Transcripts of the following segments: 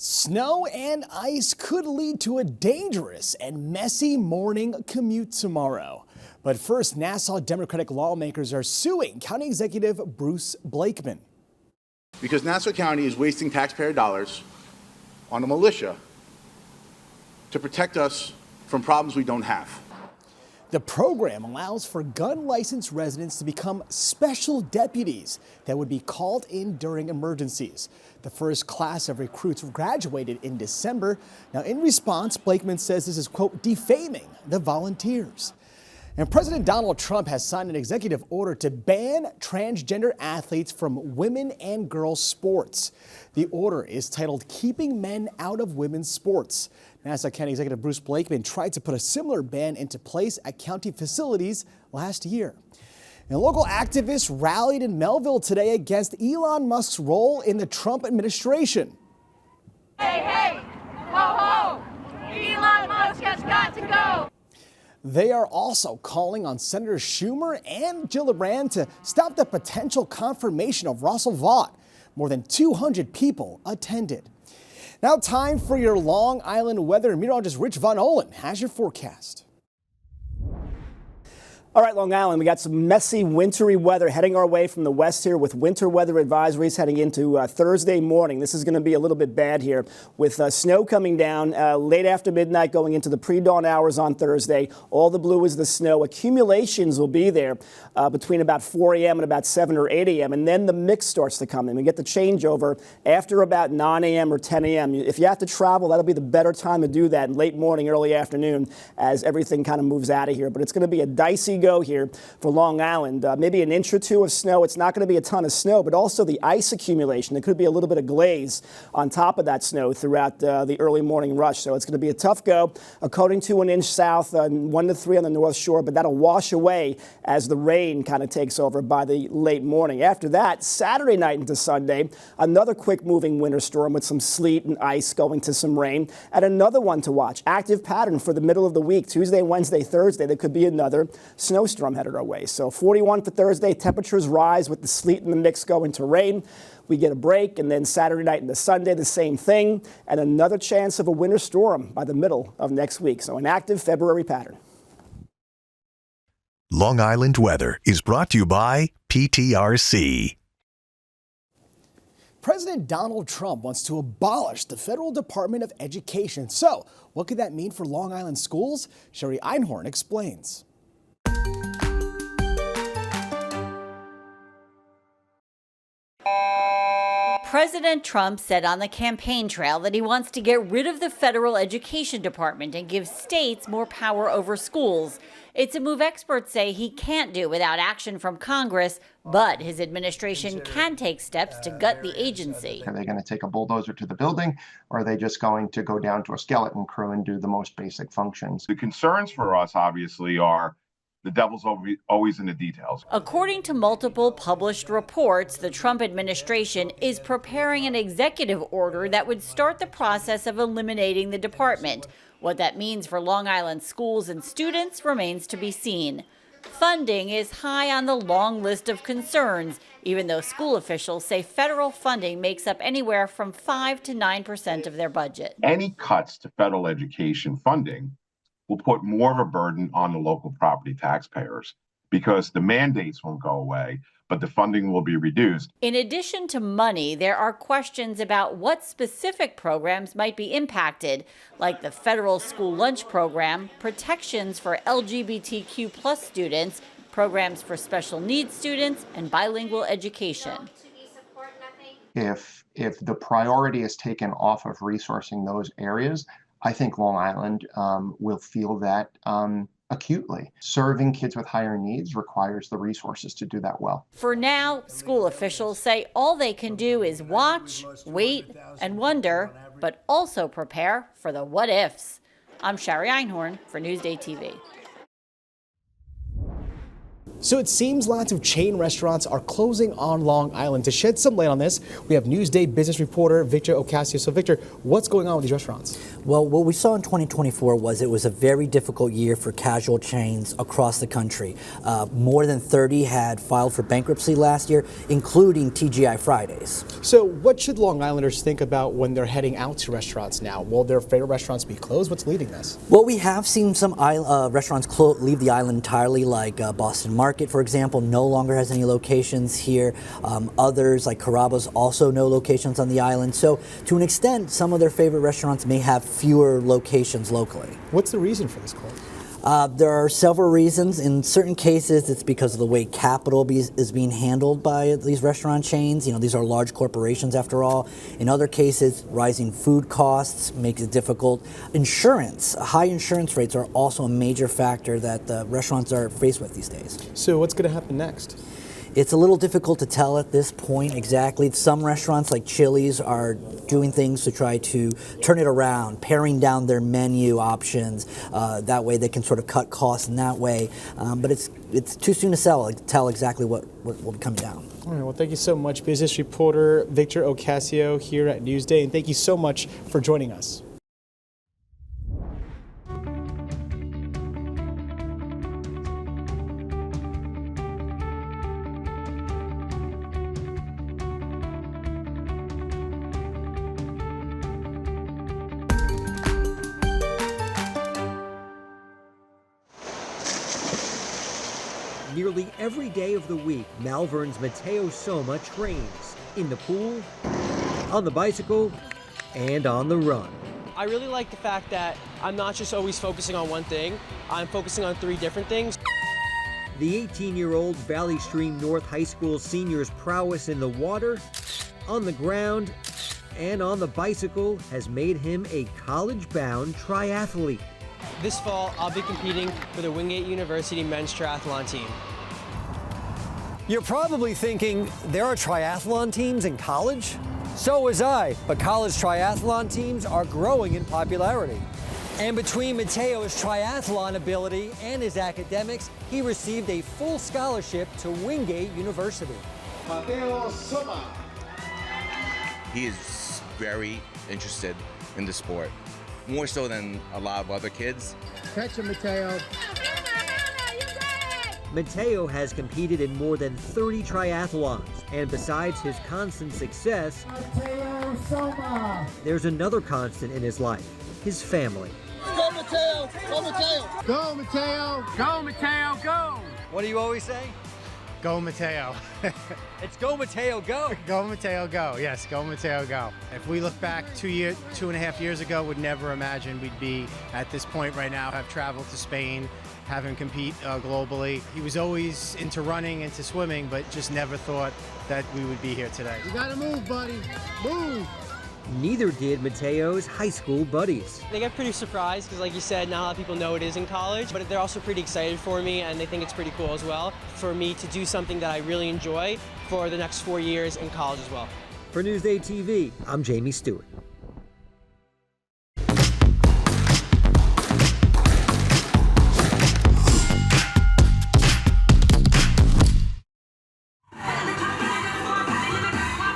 Snow and ice could lead to a dangerous and messy morning commute tomorrow. But first, Nassau Democratic lawmakers are suing County Executive Bruce Blakeman. Because Nassau County is wasting taxpayer dollars on a militia to protect us from problems we don't have. The program allows for gun-licensed residents to become special deputies that would be called in during emergencies. The first class of recruits graduated in December. Now, in response, Blakeman says this is, quote, defaming the volunteers. And President Donald Trump has signed an executive order to ban transgender athletes from women and girls sports. The order is titled Keeping Men Out of Women's Sports. Nassau County Executive Bruce Blakeman tried to put a similar ban into place at county facilities last year. And local activists rallied in Melville today against Elon Musk's role in the Trump administration. Hey, hey, ho, ho, Elon Musk has got to go. They are also calling on Senator Schumer and Gillibrand to stop the potential confirmation of Russell Vought. More than 200 people attended. Now time for your Long Island weather. Meteorologist Rich Von Olin has your forecast. All right, Long Island, we got some messy, wintry weather heading our way from the west here with winter weather advisories heading into Thursday morning. This is going to be a little bit bad here with snow coming down late after midnight going into the pre-dawn hours on Thursday. All the blue is the snow. Accumulations will be there between about 4 a.m. and about 7 or 8 a.m. And then the mix starts to come in. We get the changeover after about 9 a.m. or 10 a.m. If you have to travel, that'll be the better time to do that in late morning, early afternoon as everything kind of moves out of here. But it's going to be a dicey go here for Long Island. Maybe an inch or two of snow. It's not going to be a ton of snow, but also the ice accumulation. There could be a little bit of glaze on top of that snow throughout the early morning rush. So it's going to be a tough go. A coating to 1 inch south, 1 to 3 on the North Shore, but that'll wash away as the rain kind of takes over by the late morning. After that, Saturday night into Sunday, another quick moving winter storm with some sleet and ice going to some rain, and another one to watch. Active pattern for the middle of the week, Tuesday, Wednesday, Thursday. There could be another snowstorm headed our way. So 41 for Thursday. Temperatures rise with the sleet in the mix going to rain. We get a break, and then Saturday night into Sunday, the same thing, and another chance of a winter storm by the middle of next week. So an active February pattern. Long Island weather is brought to you by PTRC. President Donald Trump wants to abolish the Federal Department of Education. So what could that mean for Long Island schools? Sherry Einhorn explains. President Trump said on the campaign trail that he wants to get rid of the federal education department and give states more power over schools. It's a move experts say he can't do without action from Congress, but his administration can take steps to gut the agency. Are they going to take a bulldozer to the building, or are they just going to go down to a skeleton crew and do the most basic functions? The concerns for us, obviously, are the devil's always in the details. According to multiple published reports, the Trump administration is preparing an executive order that would start the process of eliminating the department. What that means for Long Island schools and students remains to be seen. Funding is high on the long list of concerns, even though school officials say federal funding makes up anywhere from 5 to 9% of their budget. Any cuts to federal education funding will put more of a burden on the local property taxpayers because the mandates won't go away, but the funding will be reduced. In addition to money, there are questions about what specific programs might be impacted, like the federal school lunch program, protections for LGBTQ+ students, programs for special needs students, and bilingual education. If the priority is taken off of resourcing those areas, I think Long Island will feel that acutely. Serving kids with higher needs requires the resources to do that well. For now, school officials say all they can do is watch, wait, and wonder, but also prepare for the what-ifs. I'm Sherry Einhorn for NewsdayTV. So it seems lots of chain restaurants are closing on Long Island. To shed some light on this, we have Newsday business reporter Victor Ocasio. So Victor, what's going on with these restaurants? Well, what we saw in 2024 was it was a very difficult year for casual chains across the country. More than 30 had filed for bankruptcy last year, including TGI Fridays. So what should Long Islanders think about when they're heading out to restaurants now? Will their favorite restaurants be closed? What's leading this? Well, we have seen some restaurants leave the island entirely, like Boston Market, for example, no longer has any locations here. Others, like Carrabba's, also no locations on the island. So to an extent, some of their favorite restaurants may have fewer locations locally. What's the reason for this closure? There are several reasons. In certain cases, it's because of the way capital is being handled by these restaurant chains. You know, these are large corporations after all. In other cases, rising food costs makes it difficult. Insurance, high insurance rates are also a major factor that the restaurants are faced with these days. So what's going to happen next? It's a little difficult to tell at this point exactly. Some restaurants like Chili's are doing things to try to turn it around, paring down their menu options. That way they can sort of cut costs in that way. But it's too soon to tell exactly what will be coming down. All right, well, thank you so much, business reporter Victor Ocasio here at Newsday, and thank you so much for joining us. Nearly every day of the week, Malvern's Mateo Soma trains in the pool, on the bicycle, and on the run. I really like the fact that I'm not just always focusing on one thing, I'm focusing on 3 different things. The 18-year-old Valley Stream North High School senior's prowess in the water, on the ground, and on the bicycle has made him a college-bound triathlete. This fall, I'll be competing for the Wingate University men's triathlon team. You're probably thinking, there are triathlon teams in college? So was I, but college triathlon teams are growing in popularity. And between Mateo's triathlon ability and his academics, he received a full scholarship to Wingate University. Mateo Soma. He is very interested in the sport, more so than a lot of other kids. Catch him, Mateo. Mateo has competed in more than 30 triathlons, and besides his constant success, Mateo Soma. There's another constant in his life, his family. Go, Mateo! Go, Mateo! Go, Mateo! Go, Mateo, go! What do you always say? Go Mateo. It's go Mateo, go. Go Mateo, go. Yes, go Mateo, go. If we look back 2.5 years ago, would never imagine we'd be at this point right now. I've traveled to Spain, have him compete globally. He was always into running, into swimming, but just never thought that we would be here today. You gotta move, buddy. Move. Neither did Mateo's high school buddies. They get pretty surprised because, like you said, not a lot of people know it is in college, but they're also pretty excited for me, and they think it's pretty cool as well for me to do something that I really enjoy for the next 4 years in college as well. For Newsday TV, I'm Jamie Stewart.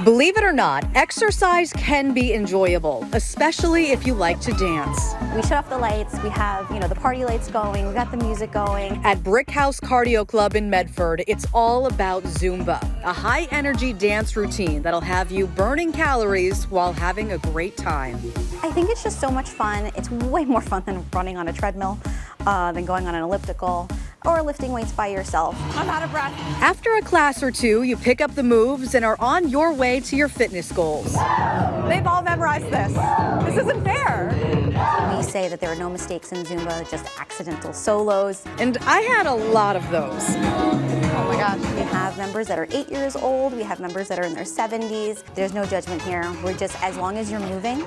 Believe it or not, exercise can be enjoyable, especially if you like to dance. We shut off the lights, we have, the party lights going, we got the music going. At Brick House Cardio Club in Medford, it's all about Zumba, a high-energy dance routine that'll have you burning calories while having a great time. I think it's just so much fun. It's way more fun than running on a treadmill, than going on an elliptical, or lifting weights by yourself. I'm out of breath. After a class or two, you pick up the moves and are on your way to your fitness goals. They've all memorized this. This isn't fair. We say that there are no mistakes in Zumba, just accidental solos. And I had a lot of those. Oh my gosh. We have members that are 8 years old. We have members that are in their 70s. There's no judgment here. We're just, as long as you're moving,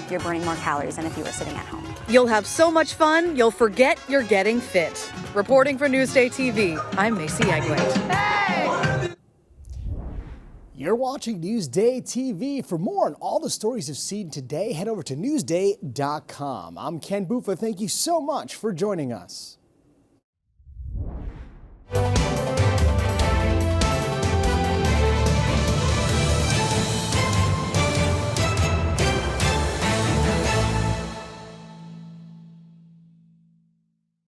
you're burning more calories than if you were sitting at home. You'll have so much fun, you'll forget you're getting fit. Reporting for Newsday TV, I'm Macy Eglate. Hey! You're watching Newsday TV. For more on all the stories you've seen today, head over to Newsday.com. I'm Ken Bufa. Thank you so much for joining us.